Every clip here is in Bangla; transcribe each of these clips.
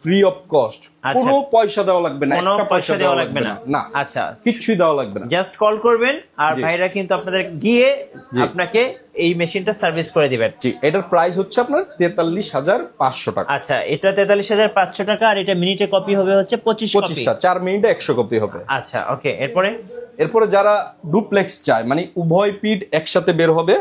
ফ্রি অফ কস্ট, কোনো পয়সা দেওয়া লাগবে না, কোনো পয়সা দেওয়া লাগবে না। না আচ্ছা, কিছুই দেওয়া লাগবে না, জাস্ট কল করবেন আর ভাইরা কিন্তু আপনাদের গিয়ে আপনাকে এই মেশিনটা সার্ভিস করে দিবেন। জি, এটার প্রাইস হচ্ছে আপনার 43,500 টাকা। আচ্ছা, এটা 43,500 টাকা। আর এটা মিনিটে কপি হবে হচ্ছে 25টা, 4 মিনিটে 100 কপি হবে। আচ্ছা, ওকে। এরপরে যারা ডুপ্লেক্স চায়, মানে উভয় পিঠ একসাথে বের হবে,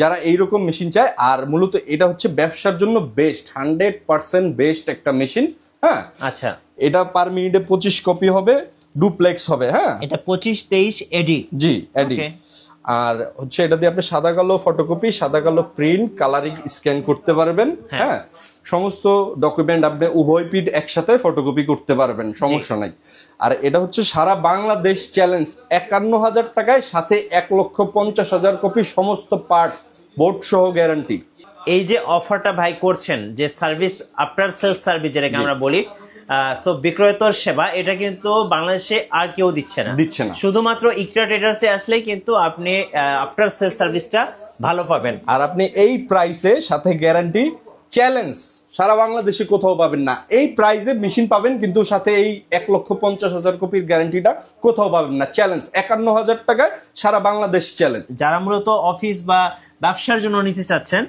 যারা এইরকম মেশিন চায়, আর মূলত এটা হচ্ছে ব্যবসার জন্য বেস্ট, 100% বেস্ট একটা মেশিন। হ্যাঁ, আচ্ছা, এটা পার মিনিটে 25 কপি হবে, ডুপ্লেক্স হবে। হ্যাঁ, এটা 25-23 এডি। জি, এডি। আর হচ্ছে এটা দিয়ে আপনি সাদা কালো ফটোকপি, সাদা কালো প্রিন্ট, কালারিং স্ক্যান করতে পারবেন। হ্যাঁ, সমস্ত ডকুমেন্ট আপনি উভয় পিঠ একসাথে ফটোকপি করতে পারবেন, সমস্যা নাই। আর এটা হচ্ছে সারা বাংলাদেশ চ্যালেঞ্জ, 51,000 টাকায় সাথে 1,50,000 কপি সমস্ত পার্টস বোর্ড সহ গ্যারান্টি। এই যে অফারটা ভাই করছেন, যে সার্ভিস আফটার সেলস সার্ভিস যেটাকে আমরা বলি, সো বিক্রয়তর সেবা, এটা কিন্তু বাংলাদেশে আর কেউ দিচ্ছে না। শুধুমাত্র ইকরা ট্রেডার্সে আসলেই কিন্তু আপনি আফটার সেলস সার্ভিসটা ভালো পাবেন। আর আপনি এই প্রাইসে সাথে গ্যারান্টি, চ্যালেঞ্জ সারা বাংলাদেশে কোথাও পাবেন না। এই প্রাইসে মেশিন পাবেন, কিন্তু সাথে এই 1,50,000 কপির গ্যারান্টিটা কোথাও পাবেন না। চ্যালেঞ্জ 51,000 টাকায় সারা বাংলাদেশ চ্যালেঞ্জ। যারা মূলত অফিস বা ব্যবসার জন্য নিতে চাচ্ছেন,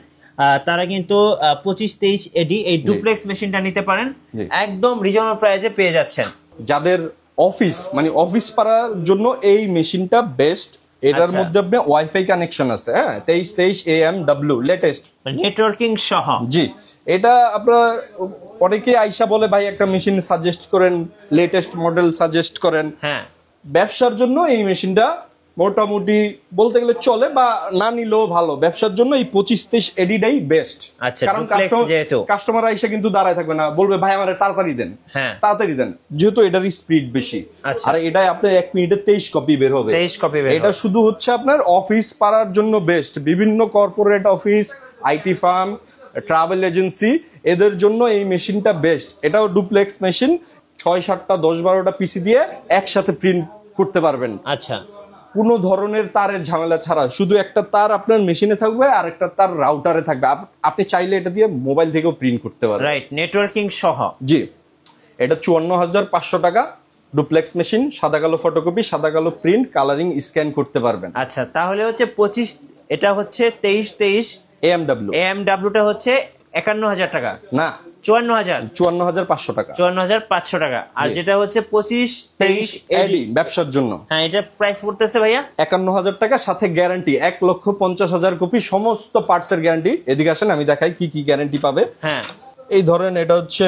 তারা কিন্তু 25-23 এডি এই ডুপ্লেক্স মেশিনটা নিতে পারেন, একদম রিজনেবল প্রাইসে পেয়ে যাচ্ছেন। যাদের অফিস, মানে অফিস পাড়ার জন্য এই মেশিনটা বেস্ট। এটার মধ্যে আপনি ওয়াইফাই কানেকশন আছে। হ্যাঁ, 2323 AMW লেটেস্ট নেটওয়ার্কিং সহ। জি, এটা আপনার অনেকে আইসা বলে ভাই একটা মেশিন সাজেস্ট করেন, লেটেস্ট মডেল সাজেস্ট করেন। হ্যাঁ, ব্যবসার জন্য এই মেশিনটা মোটামুটি বলতে গেলে চলে, বা না নিলেও ভালো। ব্যবসার জন্য এই 25-23 এডিটাই বেস্ট। কারণ কাস্টমার আইসা কিন্তু দাঁড়ায় থাকবে না, বলবে ভাই আমার তাড়াতাড়ি দেন, তাড়াতাড়ি দেন, যেহেতু এটার স্পিড বেশি। আর এটাই আপনার 1 মিনিটে 23 কপি বের হবে। এটা শুধু হচ্ছে আপনার অফিস পাড়ার জন্য বেস্ট। বিভিন্ন corporate office, IT firm, travel agency, এদের জন্য এই মেশিনটা বেস্ট। এটাও ডুপ্লেক্স মেশিন, 6-7টা 10-12টা পিসি দিয়ে একসাথে প্রিন্ট করতে পারবেন। আচ্ছা, কোনো ধরনের তারের ঝামেলা ছাড়া, শুধু একটা তার আপনার মেশিনে থাকবে আর একটা তার রাউটারে থাকবে। আপনি চাইলে এটা দিয়ে মোবাইল থেকেও প্রিন্ট করতে পারবেন, রাইট, নেটওয়ার্কিং সহ। জি, এটা 54,500 টাকা ডুপ্লেক্স মেশিন, সাদা কালো ফটোকপি, সাদা কালো প্রিন্ট, কালারিং স্ক্যান করতে পারবেন। আচ্ছা, তাহলে হচ্ছে 25, এটা হচ্ছে 2323 AMWটা হচ্ছে 51,000 টাকা, না 54,500 টাকা, 54,500 টাকা। আর যেটা হচ্ছে 25-23 এডি ব্যবসার জন্য, হ্যাঁ, এটা প্রাইস পড়তেছে ভাইয়া 51,000 টাকা, সাথে গ্যারান্টি 1,50,000 কপি সমস্ত পার্টসের গ্যারান্টি। এদিকে আসেন, আমি দেখাই কি কি গ্যারান্টি পাবে। হ্যাঁ, এই ধরেন এটা হচ্ছে